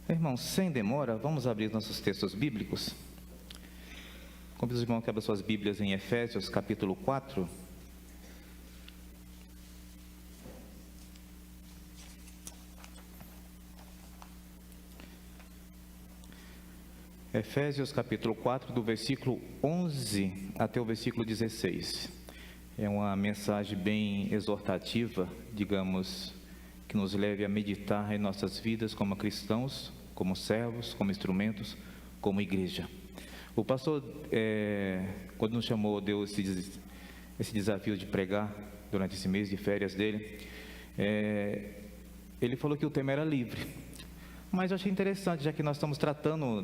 Irmãos, sem demora, vamos abrir nossos textos bíblicos. Convido os irmãos que abram suas Bíblias em Efésios, capítulo 4. Efésios, capítulo 4, do versículo 11 até o versículo 16. É uma mensagem bem exortativa, digamos, que nos leve a meditar em nossas vidas como cristãos, como servos, como instrumentos, como igreja. O pastor, quando nos chamou, deu esse desafio de pregar durante esse mês de férias dele. Ele falou que o tema era livre. Mas eu achei interessante, já que nós estamos tratando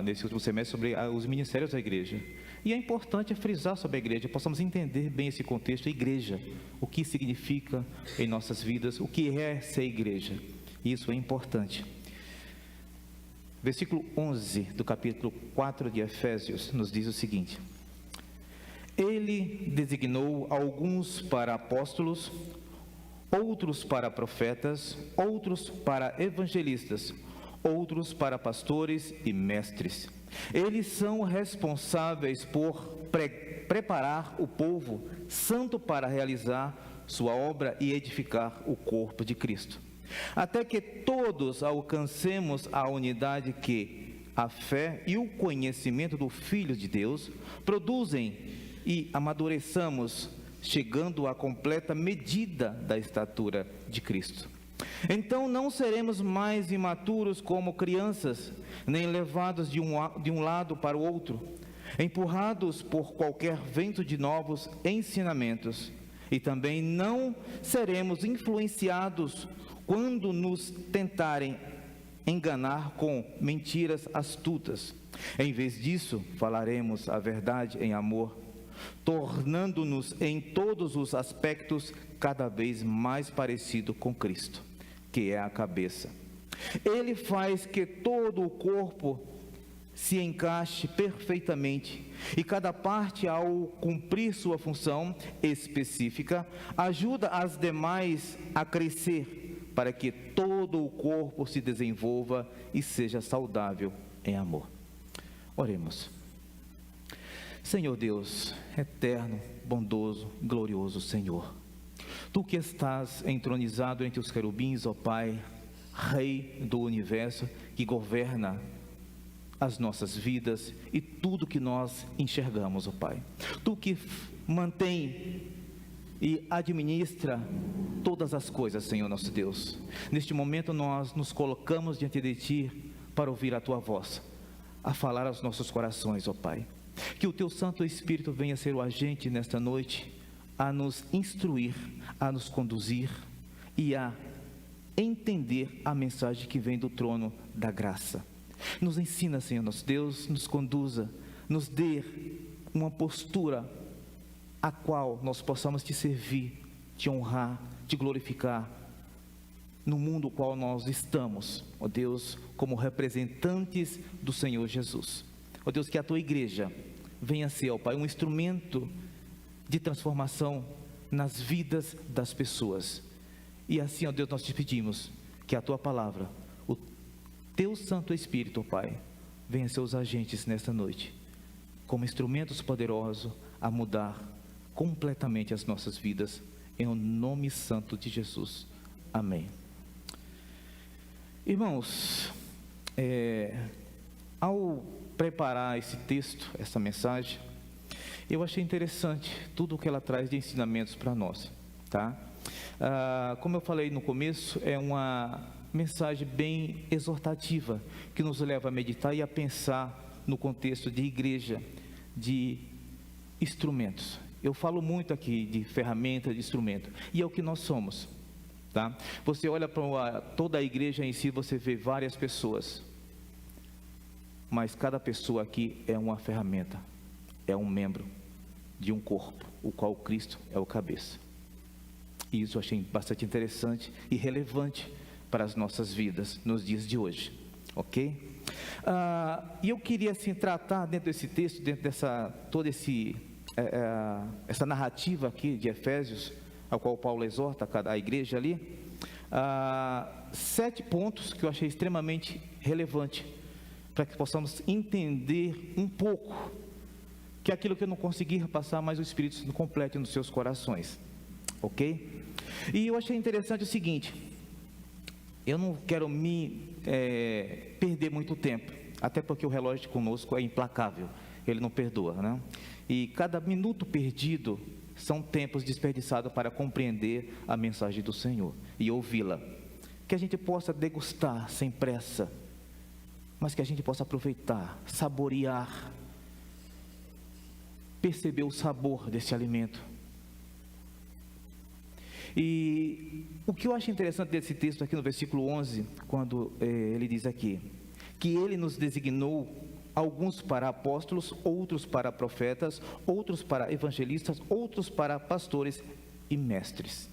nesse último semestre sobre os ministérios da igreja. E é importante frisar sobre a igreja, possamos entender bem esse contexto, a igreja, o que significa em nossas vidas, o que é ser igreja. Isso é importante. Versículo 11 do capítulo 4 de Efésios nos diz o seguinte: Ele designou alguns para apóstolos, outros para profetas, outros para evangelistas, outros para pastores e mestres. Eles são responsáveis por preparar o povo santo para realizar sua obra e edificar o corpo de Cristo, até que todos alcancemos a unidade que a fé e o conhecimento do Filho de Deus produzem e amadureçamos, chegando à completa medida da estatura de Cristo. Então não seremos mais imaturos como crianças, nem levados de um lado para o outro, empurrados por qualquer vento de novos ensinamentos, e também não seremos influenciados quando nos tentarem enganar com mentiras astutas. Em vez disso, falaremos a verdade em amor, tornando-nos em todos os aspectos cada vez mais parecido com Cristo, que é a cabeça. Ele faz que todo o corpo se encaixe perfeitamente, e cada parte, ao cumprir sua função específica, ajuda as demais a crescer, para que todo o corpo se desenvolva e seja saudável em amor. Oremos. Senhor Deus, eterno, bondoso, glorioso Senhor, Tu que estás entronizado entre os querubins, ó Pai, Rei do universo, que governa as nossas vidas e tudo que nós enxergamos, ó Pai. Tu que mantém e administra todas as coisas, Senhor nosso Deus. Neste momento nós nos colocamos diante de Ti para ouvir a Tua voz, a falar aos nossos corações, ó Pai. Que o Teu Santo Espírito venha ser o agente nesta noite, a nos instruir, a nos conduzir e a entender a mensagem que vem do trono da graça. Nos ensina, Senhor nosso Deus, nos conduza, nos dê uma postura a qual nós possamos Te servir, Te honrar, Te glorificar no mundo no qual nós estamos, ó Deus, como representantes do Senhor Jesus. Ó Deus, que a Tua igreja venha ser, ó Pai, um instrumento de transformação nas vidas das pessoas. E assim, ó Deus, nós Te pedimos que a Tua palavra, o Teu Santo Espírito, ó Pai, venha ser os agentes nesta noite, como instrumentos poderosos a mudar completamente as nossas vidas, em o nome santo de Jesus. Amém. Irmãos, ao preparar esse texto, essa mensagem, eu achei interessante tudo o que ela traz de ensinamentos para nós, tá? Como eu falei no começo, é uma mensagem bem exortativa, que nos leva a meditar e a pensar no contexto de igreja, de instrumentos. Eu falo muito aqui de ferramenta, de instrumento, e é o que nós somos, tá? Você olha para toda a igreja em si, você vê várias pessoas, mas cada pessoa aqui é uma ferramenta, é um membro de um corpo, o qual Cristo é o cabeça. E isso eu achei bastante interessante e relevante para as nossas vidas nos dias de hoje, ok? E eu queria assim tratar dentro desse texto, dentro dessa essa narrativa aqui de Efésios, ao qual Paulo exorta a igreja ali, 7 pontos que eu achei extremamente relevante, para que possamos entender um pouco, que é aquilo que eu não consegui passar, mas o Espírito Santo complete nos seus corações, ok? E eu achei interessante o seguinte, eu não quero me perder muito tempo, até porque o relógio conosco é implacável, ele não perdoa, né? E cada minuto perdido são tempos desperdiçados para compreender a mensagem do Senhor e ouvi-la, que a gente possa degustar sem pressa, mas que a gente possa aproveitar, saborear, perceber o sabor desse alimento. E o que eu acho interessante desse texto aqui no versículo 11, quando ele diz aqui, que ele nos designou alguns para apóstolos, outros para profetas, outros para evangelistas, outros para pastores e mestres.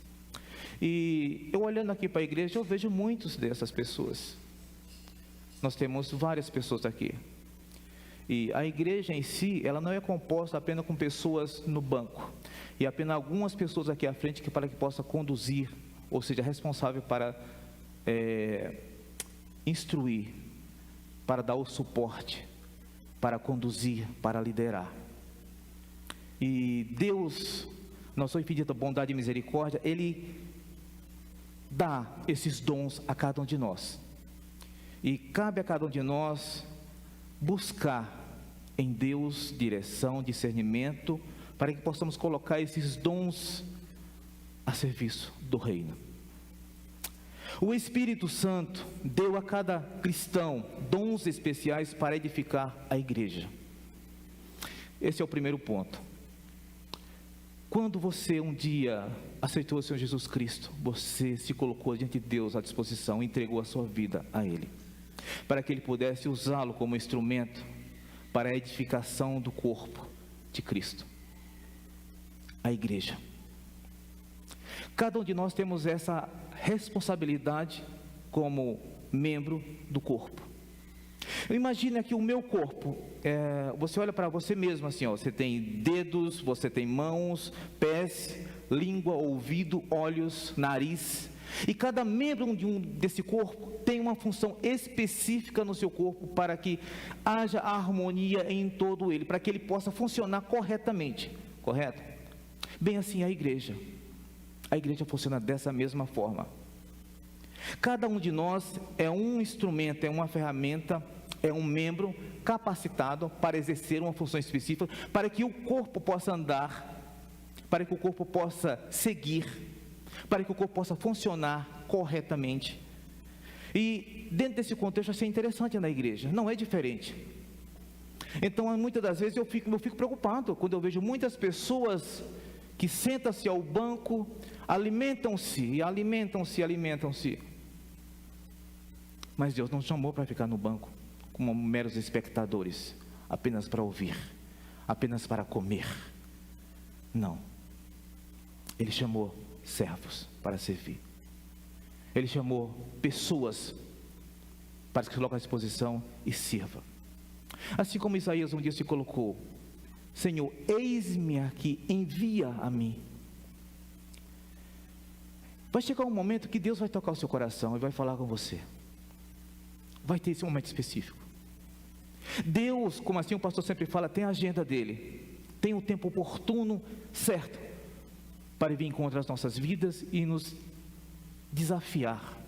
E eu olhando aqui para a igreja, eu vejo muitos dessas pessoas. Nós temos várias pessoas aqui. E a igreja em si, ela não é composta apenas com pessoas no banco. E apenas algumas pessoas aqui à frente para que possa conduzir, ou seja, responsável para instruir, para dar o suporte, para conduzir, para liderar. E Deus, na sua infinita bondade e misericórdia, Ele dá esses dons a cada um de nós. E cabe a cada um de nós buscar em Deus direção, discernimento, para que possamos colocar esses dons a serviço do reino. O Espírito Santo deu a cada cristão dons especiais para edificar a igreja. Esse é o primeiro ponto. Quando você um dia aceitou o Senhor Jesus Cristo, você se colocou diante de Deus à disposição, entregou a sua vida a Ele, para que Ele pudesse usá-lo como instrumento para a edificação do corpo de Cristo, a igreja. Cada um de nós temos essa responsabilidade como membro do corpo. Imagina que o meu corpo, você olha para você mesmo assim, ó, você tem dedos, você tem mãos, pés, língua, ouvido, olhos, nariz, e cada membro desse corpo tem uma função específica no seu corpo para que haja harmonia em todo ele, para que ele possa funcionar corretamente, correto? Bem assim a igreja funciona dessa mesma forma. Cada um de nós é um instrumento, é uma ferramenta, é um membro capacitado para exercer uma função específica, para que o corpo possa andar, para que o corpo possa seguir, para que o corpo possa funcionar corretamente. E dentro desse contexto, eu achei interessante na igreja, não é diferente. Então, muitas das vezes eu fico preocupado quando eu vejo muitas pessoas que sentam-se ao banco, alimentam-se, mas Deus não chamou para ficar no banco como meros espectadores, apenas para ouvir, apenas para comer. Não, Ele chamou servos para servir. Ele chamou pessoas para que se coloquem à disposição e sirva. Assim como Isaías um dia se colocou: Senhor, eis-me aqui, envia a mim. Vai chegar um momento que Deus vai tocar o seu coração e vai falar com você. Vai ter esse momento específico. Deus, como assim o pastor sempre fala, tem a agenda dele, tem o tempo oportuno, certo, para vir contra as nossas vidas e nos desafiar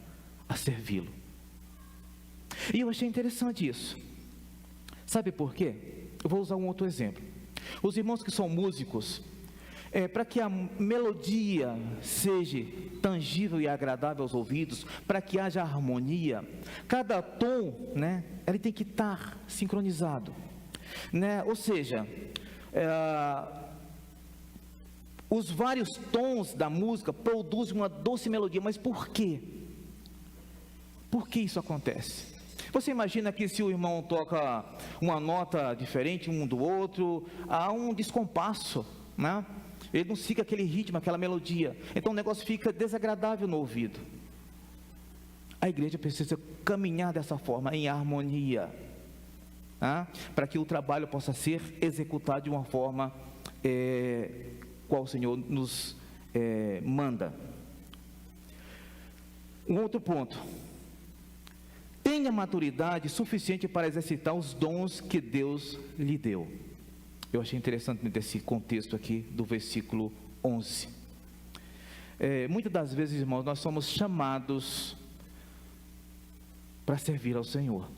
a servi-lo. E eu achei interessante isso. Sabe por quê? Eu vou usar um outro exemplo. Os irmãos que são músicos, para que a melodia seja tangível e agradável aos ouvidos, para que haja harmonia, cada tom, né, ele tem que estar sincronizado, né? Ou seja, os vários tons da música produzem uma doce melodia. Mas por quê? Por que isso acontece? Você imagina que se o irmão toca uma nota diferente um do outro, há um descompasso, né? Ele não siga aquele ritmo, aquela melodia, então o negócio fica desagradável no ouvido. A igreja precisa caminhar dessa forma, em harmonia, para que o trabalho possa ser executado de uma forma qual o Senhor nos manda. Um outro ponto: tenha maturidade suficiente para exercitar os dons que Deus lhe deu. Eu achei interessante nesse contexto aqui do versículo 11. Muitas das vezes, irmãos, nós somos chamados para servir ao Senhor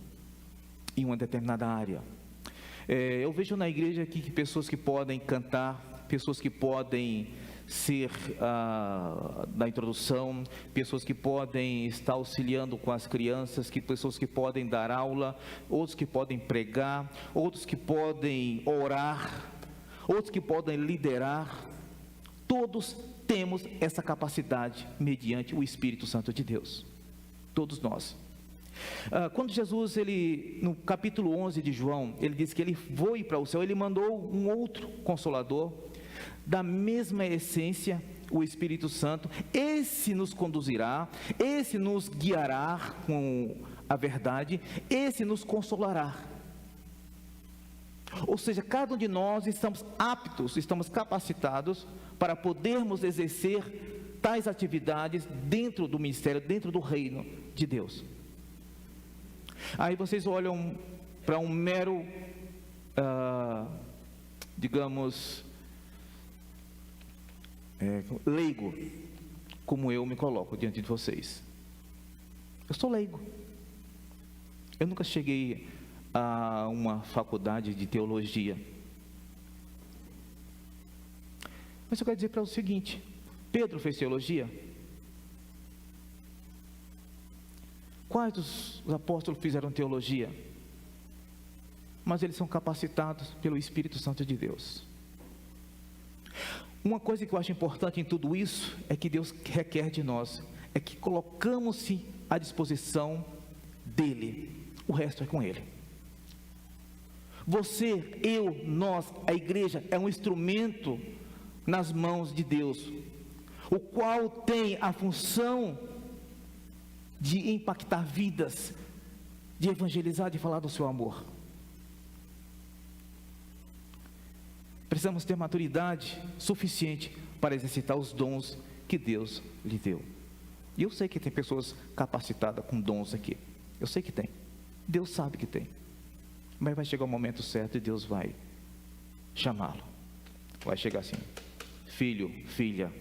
em uma determinada área. Eu vejo na igreja aqui que pessoas que podem cantar, pessoas que podem ser da introdução, pessoas que podem estar auxiliando com as crianças, pessoas que podem dar aula, outros que podem pregar, outros que podem orar, outros que podem liderar. Todos temos essa capacidade mediante o Espírito Santo de Deus, todos nós. Quando Jesus, no capítulo 11 de João, ele disse que ele foi para o céu, ele mandou um outro Consolador, da mesma essência, o Espírito Santo. Esse nos conduzirá, esse nos guiará com a verdade, esse nos consolará. Ou seja, cada um de nós estamos aptos, estamos capacitados para podermos exercer tais atividades dentro do ministério, dentro do reino de Deus. Aí vocês olham para um mero, leigo, como eu me coloco diante de vocês. Eu sou leigo. Eu nunca cheguei a uma faculdade de teologia. Mas eu quero dizer para o seguinte: Pedro fez teologia? Quais dos apóstolos fizeram teologia? Mas eles são capacitados pelo Espírito Santo de Deus. Uma coisa que eu acho importante em tudo isso é que Deus requer de nós, é que colocamos-se à disposição dEle, o resto é com Ele. Você, eu, nós, a igreja é um instrumento nas mãos de Deus, o qual tem a função de impactar vidas, de evangelizar, de falar do seu amor. Precisamos ter maturidade suficiente para exercitar os dons que Deus lhe deu. E eu sei que tem pessoas capacitadas com dons aqui. Eu sei que tem. Deus sabe que tem. Mas vai chegar o momento certo e Deus vai chamá-lo. Vai chegar assim: filho, filha,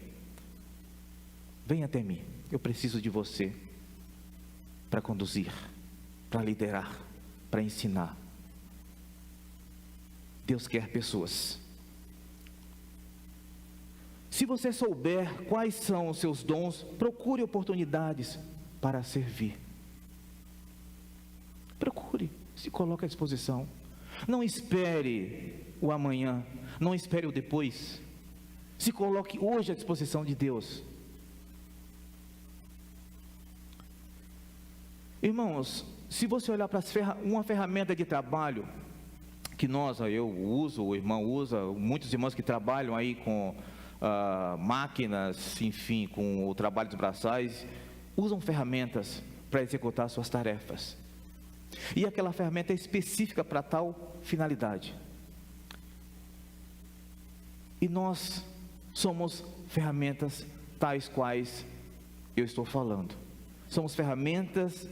vem até mim. Eu preciso de você para conduzir, para liderar, para ensinar. Deus quer pessoas. Se você souber quais são os seus dons, procure oportunidades para servir. Procure, se coloque à disposição. Não espere o amanhã, não espere o depois. Se coloque hoje à disposição de Deus. Irmãos, se você olhar para uma ferramenta de trabalho que eu uso, o irmão usa, muitos irmãos que trabalham aí com máquinas, enfim, com o trabalho dos braçais, usam ferramentas para executar suas tarefas. E aquela ferramenta é específica para tal finalidade. E nós somos ferramentas tais quais eu estou falando. Somos ferramentas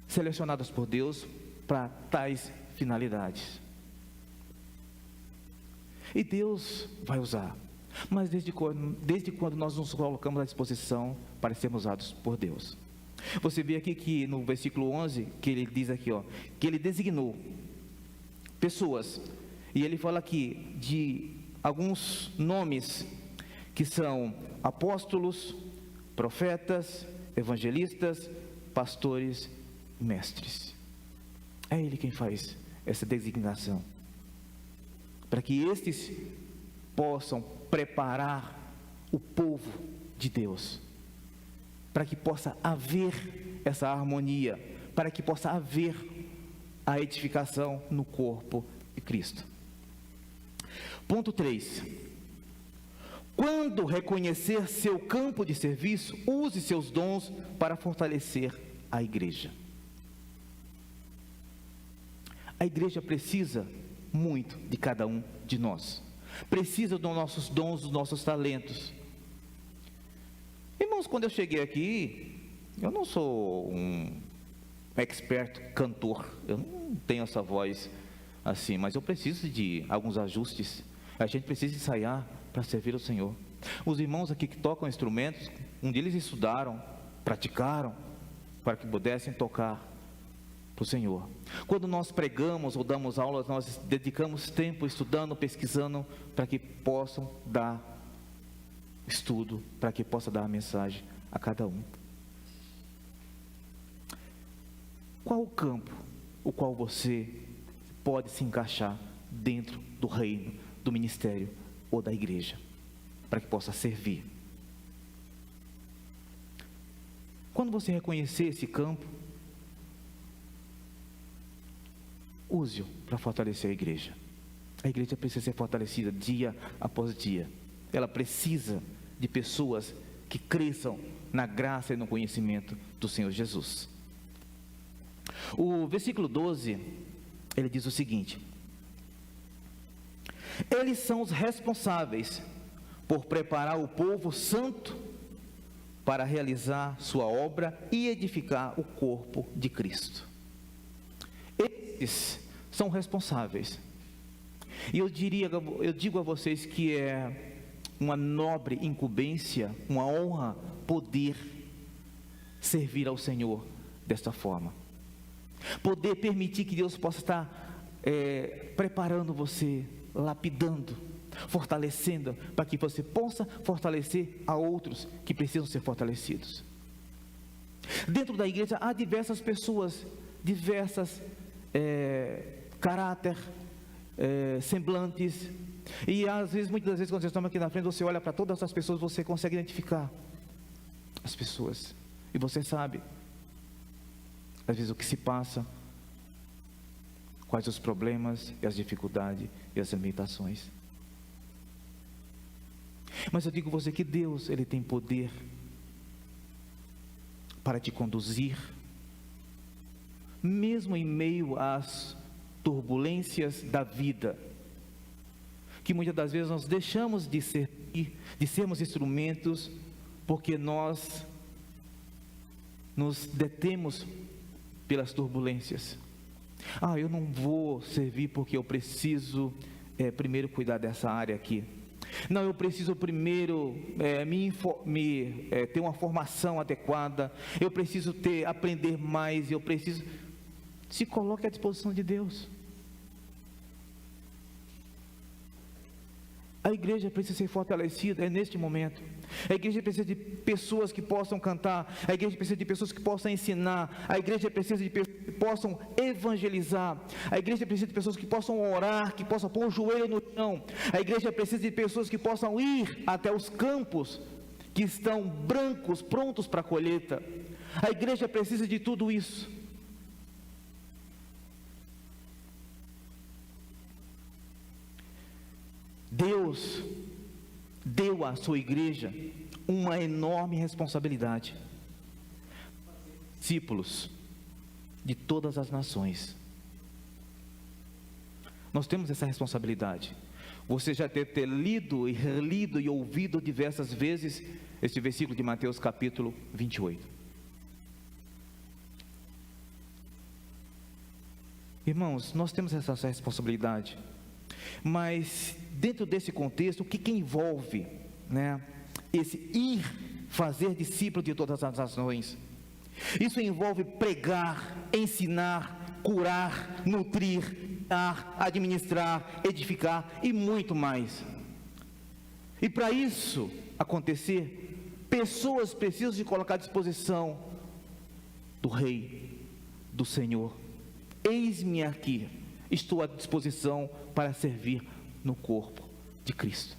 selecionadas por Deus para tais finalidades. E Deus vai usar. Mas desde quando nós nos colocamos à disposição para sermos usados por Deus? Você vê aqui que no versículo 11, que ele diz aqui, que ele designou pessoas. E ele fala aqui de alguns nomes que são apóstolos, profetas, evangelistas, pastores, mestres. É Ele quem faz essa designação, para que estes possam preparar o povo de Deus, para que possa haver essa harmonia, para que possa haver a edificação no corpo de Cristo. Ponto 3. Quando reconhecer seu campo de serviço, use seus dons para fortalecer a igreja. A igreja precisa muito de cada um de nós. Precisa dos nossos dons, dos nossos talentos. Irmãos, quando eu cheguei aqui, Eu não sou um expert cantor, eu não tenho essa voz assim, mas eu preciso de alguns ajustes. A gente precisa ensaiar para servir o Senhor. Os irmãos aqui que tocam instrumentos, um dia eles estudaram, praticaram, para que pudessem tocar para o Senhor. Quando nós pregamos ou damos aulas, nós dedicamos tempo estudando, pesquisando, para que possam dar estudo, para que possa dar a mensagem a cada um. Qual o campo o qual você pode se encaixar dentro do reino, do ministério ou da igreja, para que possa servir? Quando você reconhecer esse campo, use-o para fortalecer a igreja. A igreja precisa ser fortalecida dia após dia. Ela precisa de pessoas que cresçam na graça e no conhecimento do Senhor Jesus. O versículo 12, ele diz o seguinte: eles são os responsáveis por preparar o povo santo para realizar sua obra e edificar o corpo de Cristo. Eles são responsáveis. E eu digo a vocês que é uma nobre incumbência, uma honra poder servir ao Senhor desta forma. Poder permitir que Deus possa estar preparando você, lapidando, fortalecendo, para que você possa fortalecer a outros que precisam ser fortalecidos. Dentro da igreja há diversas pessoas, diversas caráter, semblantes, e às vezes, muitas das vezes, quando você está aqui na frente, você olha para todas as pessoas, você consegue identificar as pessoas, e você sabe às vezes o que se passa, quais os problemas e as dificuldades e as limitações. Mas eu digo a você que Deus, Ele tem poder para te conduzir, mesmo em meio às turbulências da vida, que muitas das vezes nós deixamos de sermos instrumentos, porque nós nos detemos pelas turbulências. Eu não vou servir porque eu preciso primeiro cuidar dessa área aqui. Não, eu preciso primeiro ter uma formação adequada. Eu preciso aprender mais. Eu preciso. Se coloque à disposição de Deus. A igreja precisa ser fortalecida neste momento. A igreja precisa de pessoas que possam cantar. A igreja precisa de pessoas que possam ensinar. A igreja precisa de pessoas que possam evangelizar. A igreja precisa de pessoas que possam orar, que possam pôr o joelho no chão. A igreja precisa de pessoas que possam ir até os campos que estão brancos, prontos para a colheita. A igreja precisa de tudo isso. Deus deu à sua igreja uma enorme responsabilidade. Discípulos de todas as nações. Nós temos essa responsabilidade. Você já deve ter lido e relido e ouvido diversas vezes este versículo de Mateus capítulo 28. Irmãos, nós temos essa responsabilidade. Mas dentro desse contexto, o que envolve, esse ir fazer discípulo de todas as nações? Isso envolve pregar, ensinar, curar, nutrir, dar, administrar, edificar e muito mais. E para isso acontecer, pessoas precisam se colocar à disposição do Rei, do Senhor. Eis-me aqui, estou à disposição para servir no corpo de Cristo.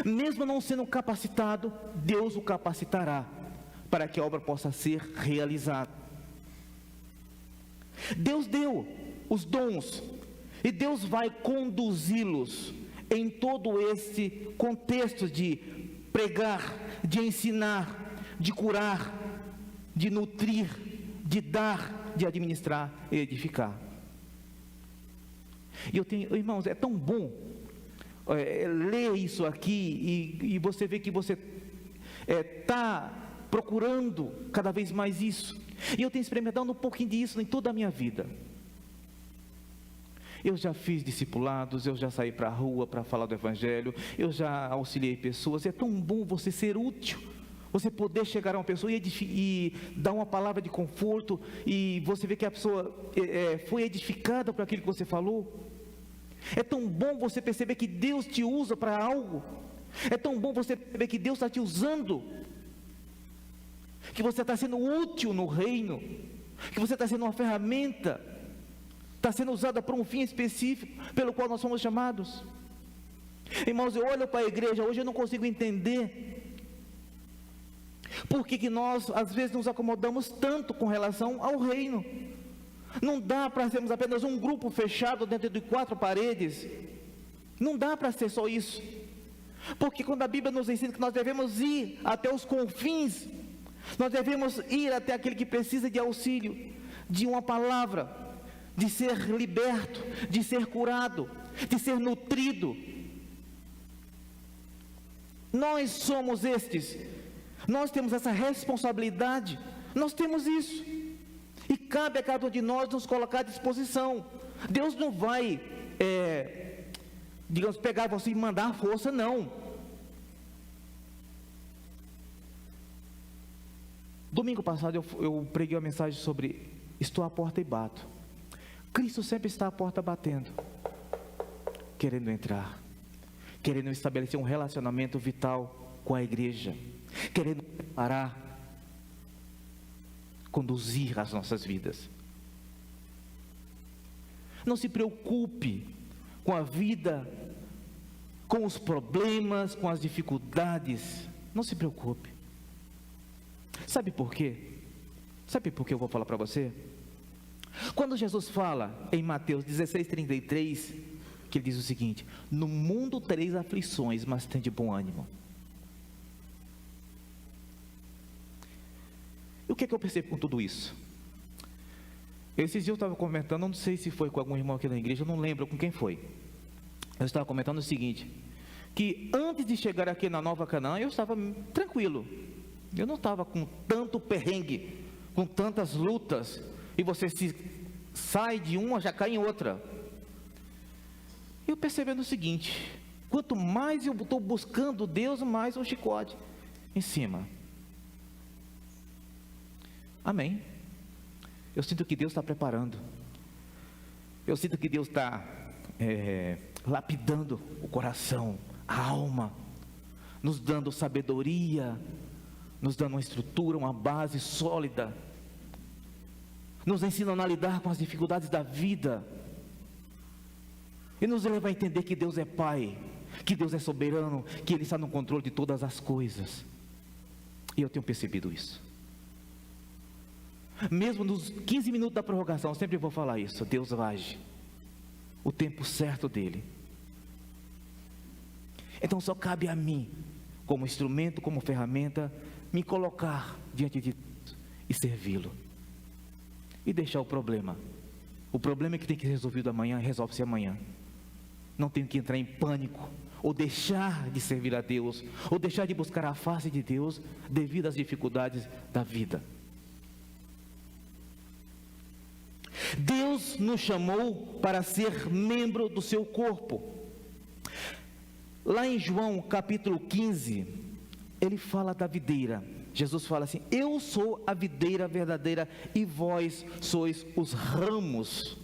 Mesmo não sendo capacitado, Deus o capacitará para que a obra possa ser realizada. Deus deu os dons e Deus vai conduzi-los em todo esse contexto de pregar, de ensinar, de curar, de nutrir, de dar, de administrar e edificar. E irmãos, é tão bom ler isso aqui e você vê que você está procurando cada vez mais isso. E eu tenho experimentado um pouquinho disso em toda a minha vida. Eu já fiz discipulados, eu já saí para a rua para falar do Evangelho, eu já auxiliei pessoas. É tão bom você ser útil, você poder chegar a uma pessoa e dar uma palavra de conforto, e você vê que a pessoa foi edificada por aquilo que você falou. É tão bom você perceber que Deus te usa para algo. É tão bom você perceber que Deus está te usando, que você está sendo útil no reino, que você está sendo uma ferramenta, está sendo usada para um fim específico, pelo qual nós somos chamados. Irmãos, eu olho para a igreja hoje, eu não consigo entender por que nós às vezes nos acomodamos tanto com relação ao reino. Não dá para sermos apenas um grupo fechado dentro de 4 paredes. Não dá para ser só isso. Porque quando a Bíblia nos ensina que nós devemos ir até os confins, nós devemos ir até aquele que precisa de auxílio, de uma palavra, de ser liberto, de ser curado, de ser nutrido. Nós somos estes. Nós temos essa responsabilidade. Nós temos isso. E cabe a cada um de nós nos colocar à disposição. Deus não vai, digamos, pegar você e mandar força, não. Domingo passado eu preguei uma mensagem sobre: estou à porta e bato. Cristo sempre está à porta batendo, querendo entrar, querendo estabelecer um relacionamento vital com a igreja, querendo preparar, conduzir as nossas vidas. Não se preocupe com a vida, com os problemas, com as dificuldades. Não se preocupe. Sabe por quê? Sabe por que eu vou falar para você? Quando Jesus fala em Mateus 16:33, que ele diz o seguinte: no mundo tereis aflições, mas tende bom ânimo. E o que é que eu percebo com tudo isso? Esses dias eu estava comentando, não sei se foi com algum irmão aqui na igreja, eu não lembro com quem foi. Eu estava comentando o seguinte: que antes de chegar aqui na Nova Canaã, eu estava tranquilo. Eu não estava com tanto perrengue, com tantas lutas, e você se sai de uma, já cai em outra. Eu percebendo o seguinte: quanto mais eu estou buscando Deus, mais um chicote em cima. Amém. Eu sinto que Deus está preparando. Eu sinto que Deus está lapidando o coração, a alma, nos dando sabedoria, nos dando uma estrutura, uma base sólida, nos ensinando a lidar com as dificuldades da vida, e nos leva a entender que Deus é Pai, que Deus é soberano, que Ele está no controle de todas as coisas. E eu tenho percebido isso. Mesmo nos 15 minutos da prorrogação, eu sempre vou falar isso: Deus age, o tempo certo dele. Então só cabe a mim, como instrumento, como ferramenta, me colocar diante de Deus e servi-lo, e deixar o problema é que tem que ser resolvido amanhã, resolve-se amanhã. Não tenho que entrar em pânico, ou deixar de servir a Deus, ou deixar de buscar a face de Deus, devido às dificuldades da vida. Deus nos chamou para ser membro do seu corpo. Lá em João capítulo 15, ele fala da videira. Jesus fala assim: eu sou a videira verdadeira e vós sois os ramos.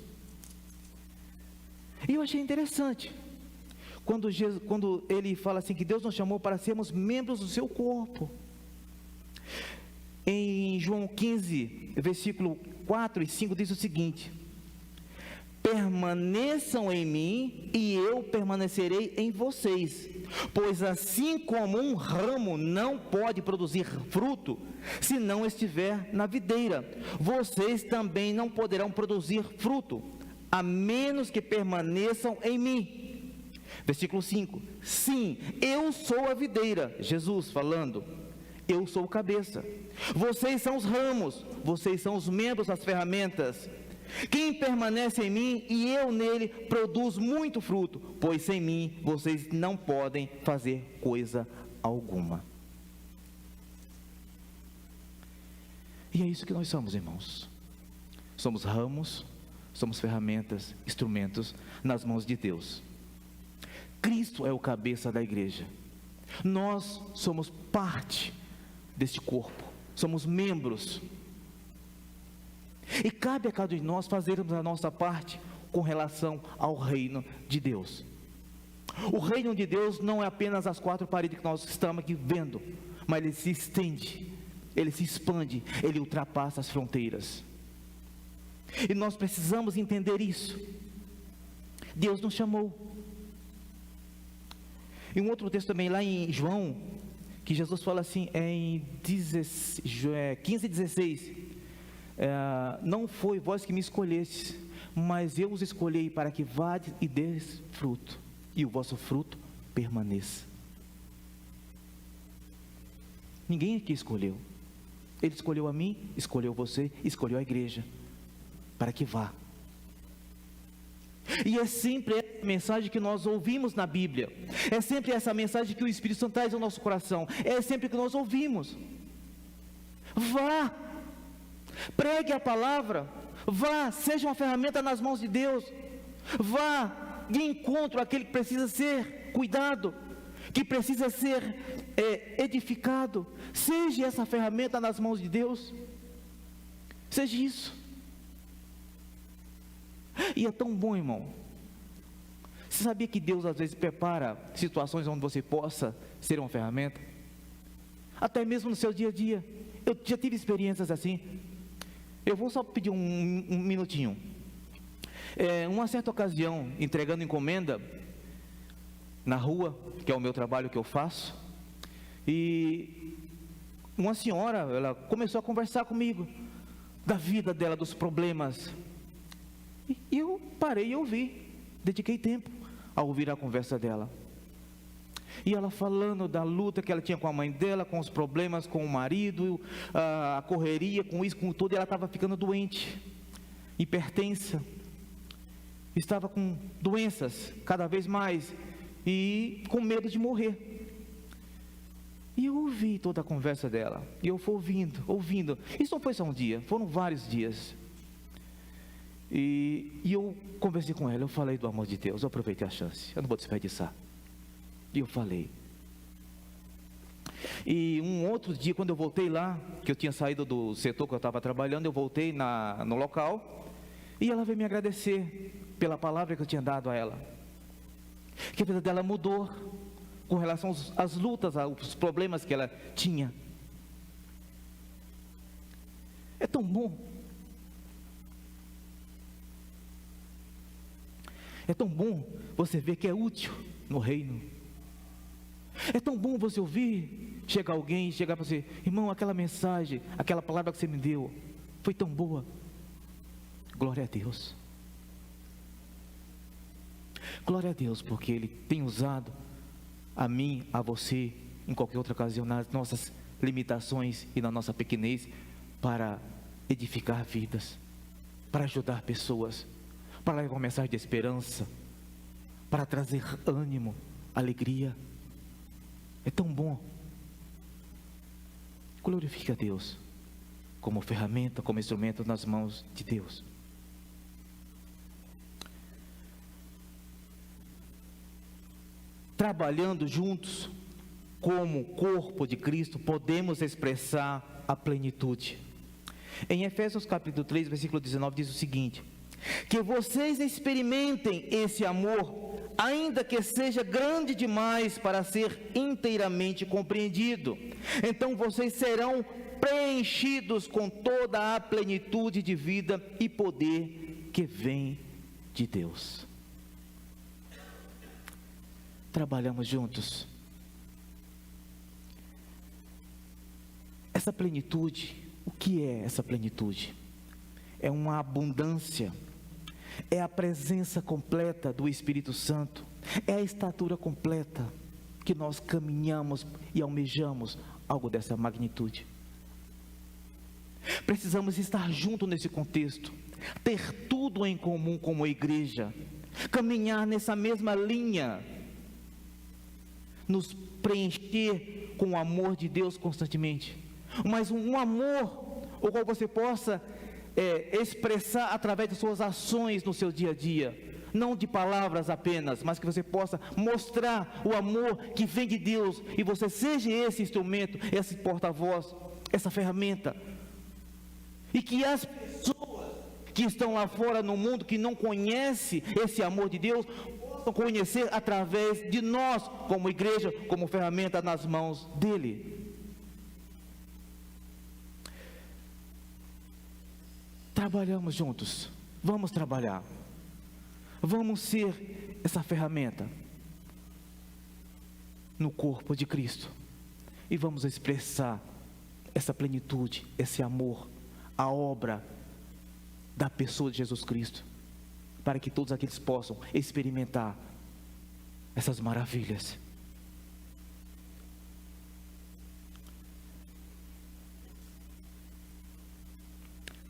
E eu achei interessante quando ele fala assim, que Deus nos chamou para sermos membros do seu corpo. Em João 15, versículo 4 e 5 diz o seguinte: permaneçam em mim e eu permanecerei em vocês, pois assim como um ramo não pode produzir fruto se não estiver na videira, vocês também não poderão produzir fruto a menos que permaneçam em mim. Versículo 5: sim, eu sou a videira, Jesus falando, eu sou o cabeça, vocês são os ramos, vocês são os membros, as ferramentas. Quem permanece em mim e eu nele produz muito fruto, pois sem mim vocês não podem fazer coisa alguma. E é isso que nós somos, irmãos. Somos ramos, somos ferramentas, instrumentos nas mãos de Deus. Cristo é o cabeça da igreja. Nós somos parte deste corpo, somos membros. E cabe a cada um de nós fazermos a nossa parte com relação ao reino de Deus. O reino de Deus não é apenas as quatro paredes que nós estamos aqui vendo, mas ele se estende, ele se expande, ele ultrapassa as fronteiras. E nós precisamos entender isso. Deus nos chamou. E um outro texto também lá em João, que Jesus fala assim, em 15:16, não foi vós que me escolhestes, mas eu os escolhi para que vades e deis fruto, e o vosso fruto permaneça. Ninguém aqui escolheu. Ele escolheu a mim, escolheu você, escolheu a igreja, para que vá. E é sempre essa mensagem que nós ouvimos na Bíblia, é sempre essa mensagem que o Espírito Santo traz ao nosso coração, é sempre que nós ouvimos. Vá, pregue a palavra, vá, seja uma ferramenta nas mãos de Deus, vá de encontro àquele que precisa ser cuidado, que precisa ser edificado. Seja essa ferramenta nas mãos de Deus, seja isso. E é tão bom, irmão. Você sabia que Deus às vezes prepara situações onde você possa ser uma ferramenta? Até mesmo no seu dia a dia. Eu já tive experiências assim. Eu vou só pedir um minutinho. Uma certa ocasião, entregando encomenda na rua, que é o meu trabalho que eu faço, e uma senhora, ela começou a conversar comigo da vida dela, dos problemas. E eu parei e ouvi, dediquei tempo a ouvir a conversa dela. E ela falando da luta que ela tinha com a mãe dela, com os problemas com o marido, a correria, com isso, com tudo, e ela estava ficando doente, hipertensa, estava com doenças cada vez mais, e com medo de morrer. E eu ouvi toda a conversa dela, e eu fui ouvindo, isso não foi só um dia, foram vários dias. E eu conversei com ela, eu falei do amor de Deus, eu aproveitei a chance, eu não vou desperdiçar. E eu falei. E um outro dia, quando eu voltei lá, que eu tinha saído do setor que eu estava trabalhando, eu voltei no local, e ela veio me agradecer pela palavra que eu tinha dado a ela. Que a vida dela mudou com relação às lutas, aos problemas que ela tinha. É tão bom. É tão bom você ver que é útil no reino. É tão bom você ouvir, chegar para você, irmão, aquela mensagem, aquela palavra que você me deu, foi tão boa. Glória a Deus. Glória a Deus, porque Ele tem usado a mim, a você, em qualquer outra ocasião, nas nossas limitações e na nossa pequenez, para edificar vidas, para ajudar pessoas, para levar uma mensagem de esperança, para trazer ânimo, alegria. É tão bom. Glorifique a Deus como ferramenta, como instrumento nas mãos de Deus. Trabalhando juntos como corpo de Cristo, podemos expressar a plenitude. Em Efésios capítulo 3, versículo 19, diz o seguinte: que vocês experimentem esse amor, ainda que seja grande demais para ser inteiramente compreendido. Então vocês serão preenchidos com toda a plenitude de vida e poder que vem de Deus. Trabalhamos juntos. Essa plenitude, o que é essa plenitude? É uma abundância, é a presença completa do Espírito Santo, é a estatura completa que nós caminhamos e almejamos algo dessa magnitude. Precisamos estar juntos nesse contexto, ter tudo em comum como igreja, caminhar nessa mesma linha, nos preencher com o amor de Deus constantemente, mas um amor o qual você possa expressar através de suas ações no seu dia a dia, não de palavras apenas, mas que você possa mostrar o amor que vem de Deus, e você seja esse instrumento, esse porta-voz, essa ferramenta, e que as pessoas que estão lá fora no mundo, que não conhecem esse amor de Deus, possam conhecer através de nós, como igreja, como ferramenta nas mãos dele. Trabalhamos juntos, vamos trabalhar, vamos ser essa ferramenta no corpo de Cristo, e vamos expressar essa plenitude, esse amor, a obra da pessoa de Jesus Cristo, para que todos aqueles possam experimentar essas maravilhas.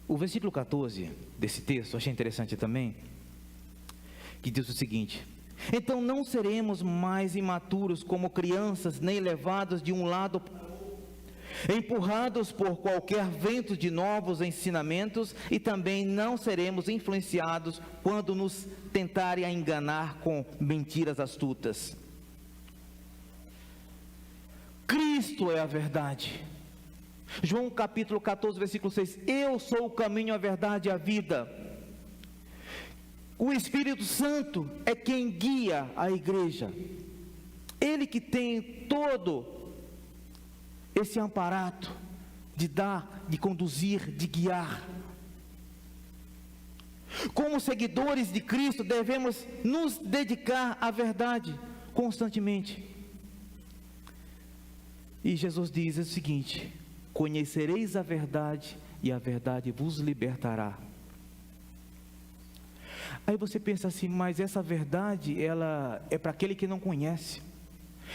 O versículo 14 desse texto, eu achei interessante também, que diz o seguinte: então não seremos mais imaturos como crianças, nem levados de um lado para o outro, empurrados por qualquer vento de novos ensinamentos, e também não seremos influenciados quando nos tentarem a enganar com mentiras astutas. Cristo é a verdade. João capítulo 14, versículo 6: eu sou o caminho, a verdade e a vida. O Espírito Santo é quem guia a igreja, ele que tem todo esse aparato de dar, de conduzir, de guiar. Como seguidores de Cristo, devemos nos dedicar à verdade constantemente. E Jesus diz o seguinte: conhecereis a verdade, e a verdade vos libertará. Aí você pensa assim, mas essa verdade, ela é para aquele que não conhece.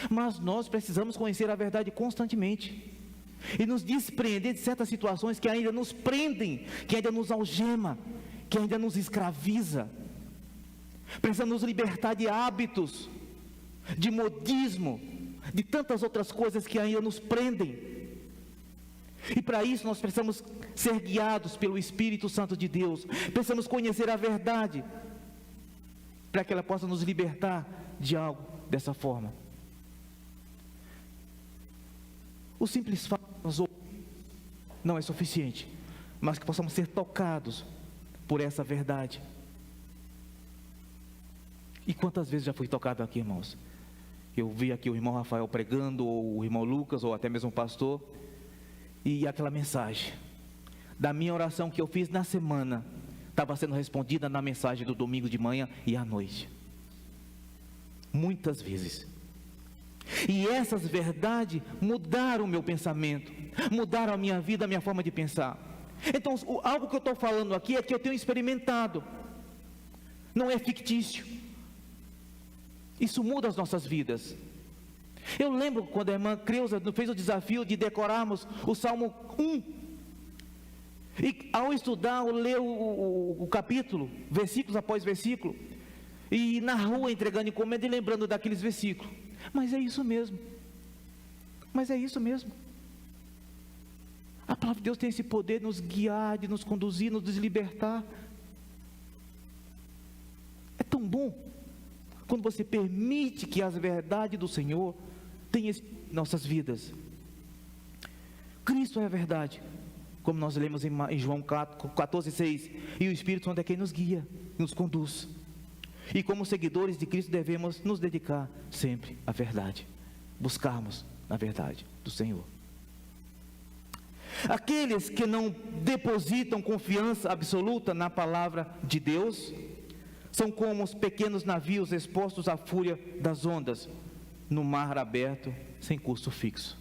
Mas nós precisamos conhecer a verdade constantemente, e nos desprender de certas situações que ainda nos prendem, que ainda nos algema, que ainda nos escraviza. Precisamos nos libertar de hábitos, de modismo, de tantas outras coisas que ainda nos prendem. E para isso nós precisamos ser guiados pelo Espírito Santo de Deus. Precisamos conhecer a verdade, para que ela possa nos libertar de algo dessa forma. O simples fato de nós ouvirmos não é suficiente, mas que possamos ser tocados por essa verdade. E quantas vezes já fui tocado aqui, irmãos? Eu vi aqui o irmão Rafael pregando, ou o irmão Lucas, ou até mesmo o pastor, e aquela mensagem da minha oração que eu fiz na semana estava sendo respondida na mensagem do domingo de manhã e à noite, muitas vezes. E essas verdades mudaram o meu pensamento, mudaram a minha vida, a minha forma de pensar. Então, algo que eu estou falando aqui é que eu tenho experimentado, não é fictício. Isso muda as nossas vidas. Eu lembro quando a irmã Creuza fez o desafio de decorarmos o Salmo 1. E ao estudar, eu leio o capítulo, versículos após versículo, e na rua entregando encomenda e lembrando daqueles versículos. Mas é isso mesmo. Mas é isso mesmo. A palavra de Deus tem esse poder de nos guiar, de nos conduzir, nos libertar. É tão bom quando você permite que as verdades do Senhor tenham em nossas vidas. Cristo é a verdade, como nós lemos em João 14,6, e o Espírito Santo é quem nos guia, nos conduz. E como seguidores de Cristo devemos nos dedicar sempre à verdade, buscarmos na verdade do Senhor. Aqueles que não depositam confiança absoluta na palavra de Deus são como os pequenos navios expostos à fúria das ondas no mar aberto, sem curso fixo.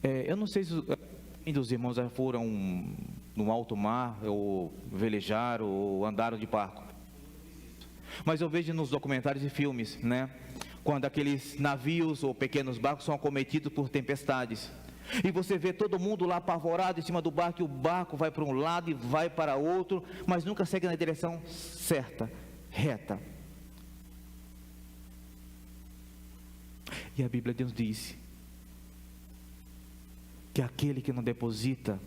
Eu não sei se os irmãos já foram no alto mar, ou velejaram, ou andaram de barco, mas eu vejo nos documentários e filmes, né, quando aqueles navios ou pequenos barcos são acometidos por tempestades, e você vê todo mundo lá apavorado em cima do barco, e o barco vai para um lado e vai para outro, mas nunca segue na direção certa, reta. E a Bíblia nos diz que aquele que não deposita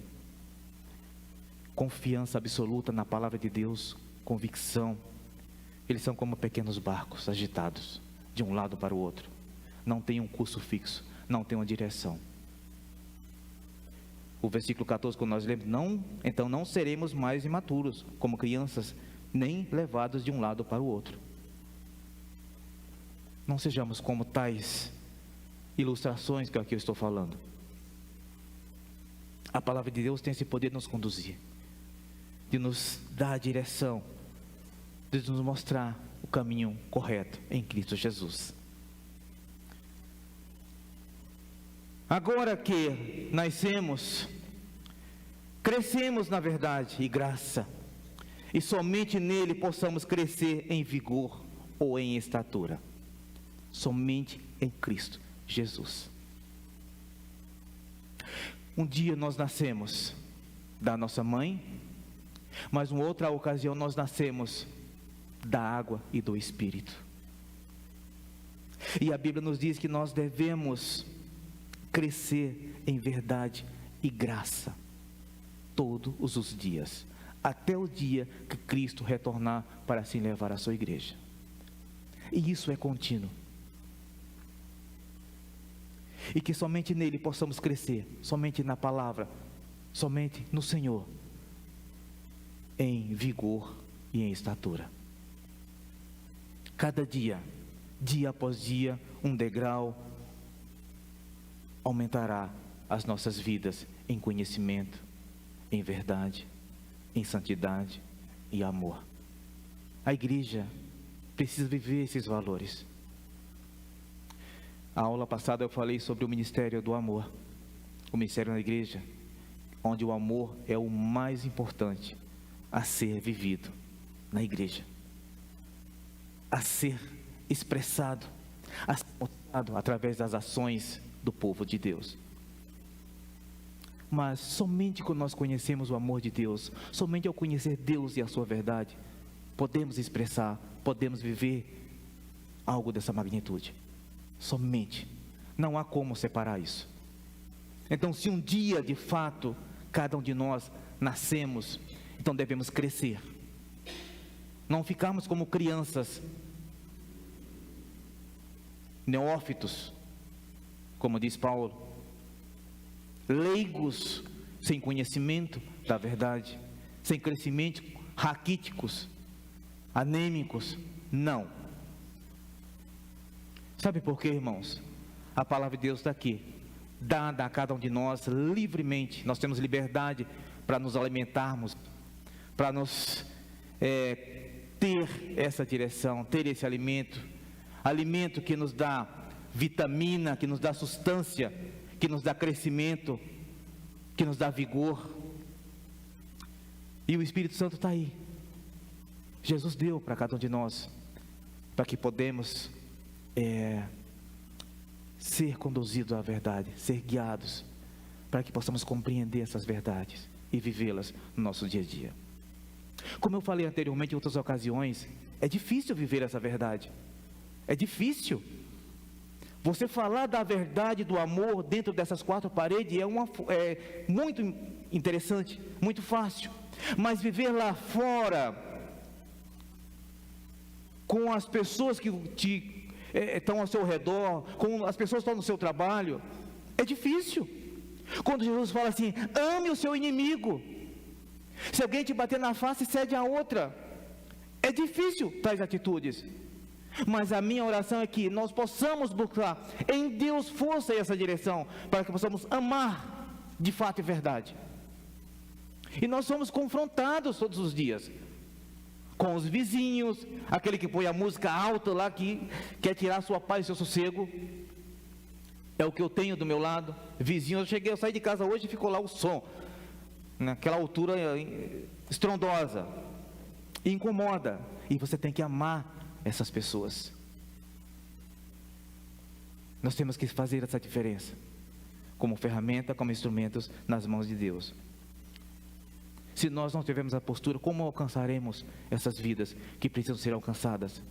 confiança absoluta na palavra de Deus, convicção, eles são como pequenos barcos agitados de um lado para o outro. Não tem um curso fixo, não tem uma direção. O versículo 14, quando nós lemos, então não seremos mais imaturos, como crianças, nem levados de um lado para o outro. Não sejamos como tais ilustrações que aqui eu estou falando. A palavra de Deus tem esse poder de nos conduzir, de nos dar a direção, de nos mostrar o caminho correto em Cristo Jesus. Agora que nascemos, crescemos na verdade e graça, e somente nele possamos crescer em vigor ou em estatura. Somente em Cristo Jesus. Um dia nós nascemos da nossa mãe, mas em outra ocasião nós nascemos da água e do Espírito. E a Bíblia nos diz que nós devemos crescer em verdade e graça todos os dias, até o dia que Cristo retornar para assim levar a sua igreja. E isso é contínuo. E que somente nele possamos crescer, somente na palavra, somente no Senhor, em vigor e em estatura. Cada dia, dia após dia, um degrau aumentará as nossas vidas em conhecimento, em verdade, em santidade e amor. A igreja precisa viver esses valores. A aula passada eu falei sobre o ministério do amor, o ministério na igreja, onde o amor é o mais importante a ser vivido na igreja, a ser expressado, a ser mostrado através das ações do povo de Deus. Mas somente quando nós conhecemos o amor de Deus, somente ao conhecer Deus e a sua verdade, podemos expressar, podemos viver algo dessa magnitude. Somente. Não há como separar isso. Então, se um dia de fato cada um de nós nascemos, então devemos crescer. Não ficarmos como crianças neófitos, como diz Paulo, leigos, sem conhecimento da verdade, sem crescimento, raquíticos, anêmicos. Não. Sabe por quê, irmãos? A palavra de Deus está aqui, dada a cada um de nós livremente. Nós temos liberdade para nos alimentarmos, para nos ter essa direção, ter esse alimento, alimento que nos dá vitamina, que nos dá substância, que nos dá crescimento, que nos dá vigor. E o Espírito Santo está aí. Jesus deu para cada um de nós, para que podemos ser conduzidos à verdade, ser guiados, para que possamos compreender essas verdades e vivê-las no nosso dia a dia. Como eu falei anteriormente em outras ocasiões, é difícil viver essa verdade, é difícil. Você falar da verdade do amor dentro dessas quatro paredes é muito interessante, muito fácil, mas viver lá fora, com as pessoas que estão ao seu redor, com as pessoas que estão no seu trabalho, é difícil. Quando Jesus fala assim, ame o seu inimigo, se alguém te bater na face, cede a outra. É difícil tais atitudes, mas a minha oração é que nós possamos buscar em Deus força e essa direção, para que possamos amar de fato e verdade. E nós somos confrontados todos os dias com os vizinhos, aquele que põe a música alta lá, que quer tirar sua paz e seu sossego. É o que eu tenho do meu lado. Vizinho, eu saí de casa hoje e ficou lá o som, naquela altura estrondosa, e incomoda. E você tem que amar essas pessoas. Nós temos que fazer essa diferença, como ferramenta, como instrumentos nas mãos de Deus. Se nós não tivermos a postura, como alcançaremos essas vidas que precisam ser alcançadas,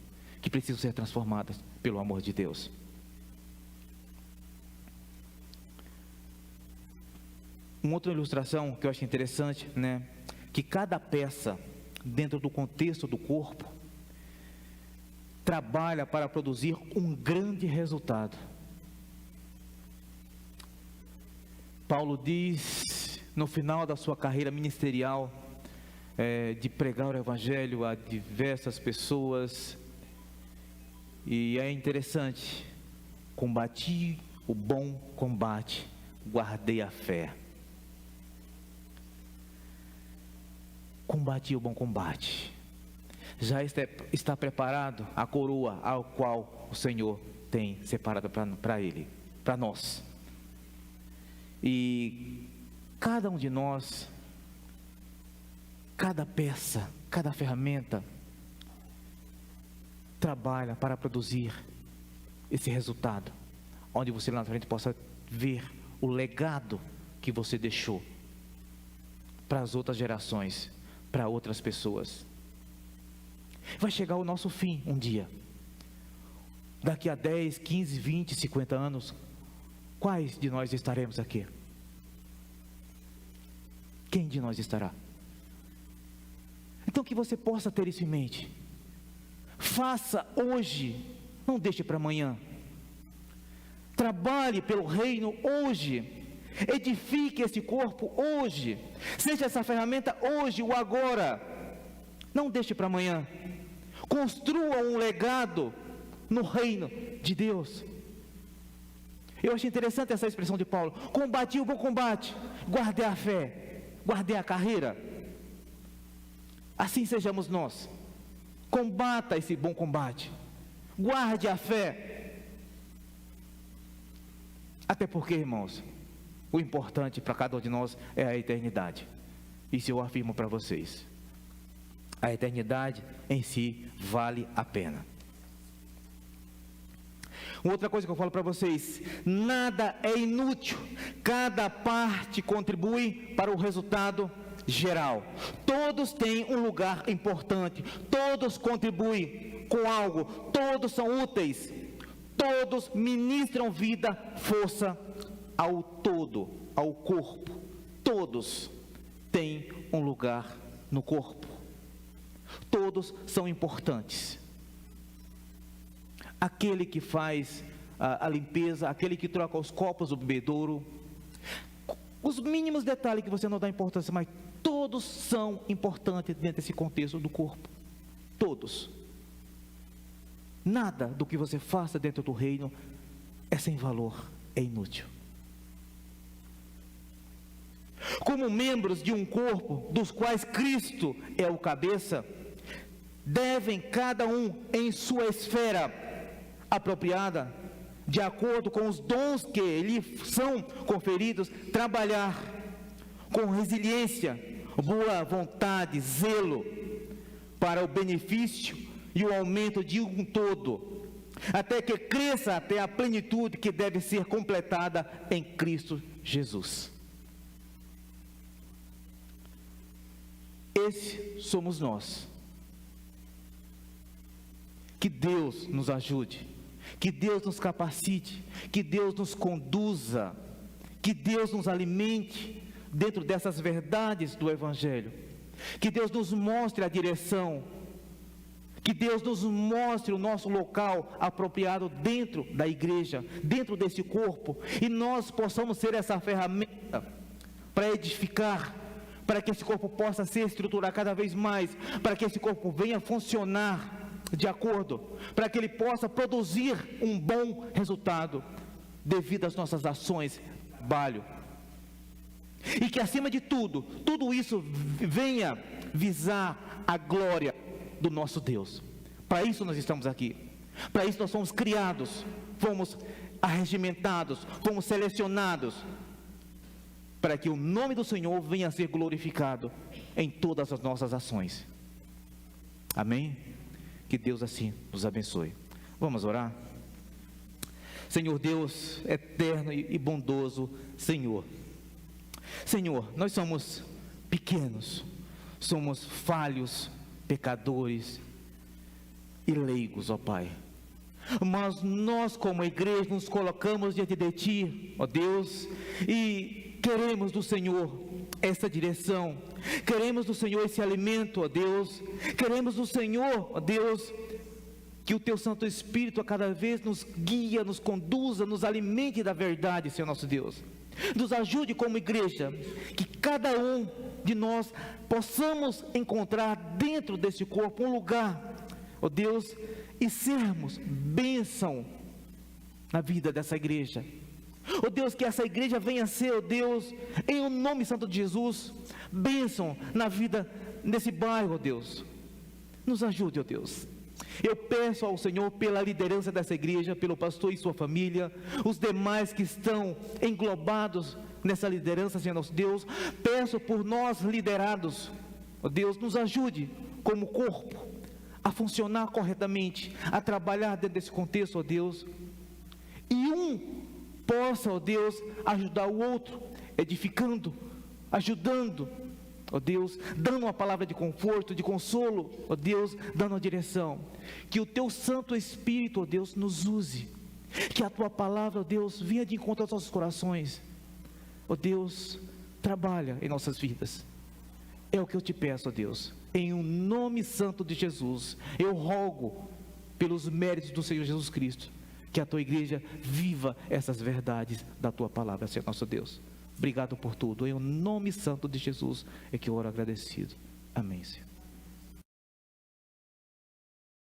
que precisam ser transformadas pelo amor de Deus? Uma outra ilustração que eu acho interessante, né? Que cada peça, dentro do contexto do corpo, trabalha para produzir um grande resultado. Paulo diz, no final da sua carreira ministerial, de pregar o Evangelho a diversas pessoas, e é interessante: combati o bom combate, guardei a fé. Combati o bom combate. Já está preparado a coroa ao qual o Senhor tem separado para ele, para nós. E cada um de nós, cada peça, cada ferramenta trabalha para produzir esse resultado, onde você lá na frente possa ver o legado que você deixou para as outras gerações, para outras pessoas. Vai chegar o nosso fim um dia. Daqui a 10, 15, 20, 50 anos, quais de nós estaremos aqui? Quem de nós estará? Então que você possa ter isso em mente. Faça hoje, não deixe para amanhã. Trabalhe pelo reino hoje. Edifique esse corpo hoje. Seja essa ferramenta hoje, o agora. Não deixe para amanhã. Construa um legado no reino de Deus. Eu achei interessante essa expressão de Paulo: combati o bom combate, guardei a fé, guardei a carreira. Assim sejamos nós. Combata esse bom combate, guarde a fé. Até porque, irmãos, o importante para cada um de nós é a eternidade. Isso eu afirmo para vocês. A eternidade em si vale a pena. Outra coisa que eu falo para vocês: nada é inútil, cada parte contribui para o resultado geral. Todos têm um lugar importante, todos contribuem com algo, todos são úteis, todos ministram vida, força ao todo, ao corpo. Todos têm um lugar no corpo, todos são importantes. Aquele que faz a limpeza, aquele que troca os copos do bebedouro, os mínimos detalhes que você não dá importância, mas todos são importantes dentro desse contexto do corpo. Todos. Nada do que você faça dentro do reino é sem valor, é inútil. Como membros de um corpo, dos quais Cristo é o cabeça, devem cada um em sua esfera apropriada, de acordo com os dons que lhe são conferidos, trabalhar com resiliência, boa vontade, zelo, para o benefício e o aumento de um todo, até que cresça até a plenitude que deve ser completada em Cristo Jesus. Esse somos nós. Que Deus nos ajude, que Deus nos capacite, que Deus nos conduza, que Deus nos alimente dentro dessas verdades do Evangelho, que Deus nos mostre a direção, que Deus nos mostre o nosso local apropriado dentro da igreja, dentro desse corpo, e nós possamos ser essa ferramenta para edificar, para que esse corpo possa se estruturar cada vez mais, para que esse corpo venha funcionar de acordo, para que ele possa produzir um bom resultado devido às nossas ações, trabalho, e que acima de tudo, tudo isso venha visar a glória do nosso Deus. Para isso nós estamos aqui, para isso nós fomos criados, fomos arregimentados, fomos selecionados, para que o nome do Senhor venha a ser glorificado em todas as nossas ações. Amém? Que Deus assim nos abençoe. Vamos orar? Senhor Deus, eterno e bondoso Senhor. Senhor, nós somos pequenos, somos falhos, pecadores e leigos, ó Pai. Mas nós como igreja nos colocamos diante de Ti, ó Deus, e Queremos do Senhor essa direção, queremos do Senhor esse alimento, ó Deus, queremos do Senhor, ó Deus, que o Teu Santo Espírito a cada vez nos guia, nos conduza, nos alimente da verdade, Senhor nosso Deus. Nos ajude como igreja, que cada um de nós possamos encontrar dentro desse corpo um lugar, ó Deus, e sermos bênção na vida dessa igreja. Ó Deus, que essa igreja venha a ser, ó Deus, em o nome santo de Jesus, bênção na vida desse bairro, ó Deus. Nos ajude, ó Deus. Eu peço ao Senhor pela liderança dessa igreja, pelo pastor e sua família, os demais que estão englobados nessa liderança, Senhor nosso Deus. Peço por nós liderados, ó Deus, nos ajude como corpo a funcionar corretamente, a trabalhar dentro desse contexto, ó Deus. E um possa, ó Deus, ajudar o outro, edificando, ajudando, ó Deus, dando uma palavra de conforto, de consolo, ó Deus, dando a direção. Que o Teu Santo Espírito, ó Deus, nos use. Que a Tua palavra, ó Deus, venha de encontro aos nossos corações. Ó Deus, trabalha em nossas vidas. É o que eu te peço, ó Deus. Em o nome santo de Jesus, eu rogo pelos méritos do Senhor Jesus Cristo, que a Tua igreja viva essas verdades da Tua palavra, Senhor nosso Deus. Obrigado por tudo, em o nome santo de Jesus é que eu oro agradecido. Amém, Senhor.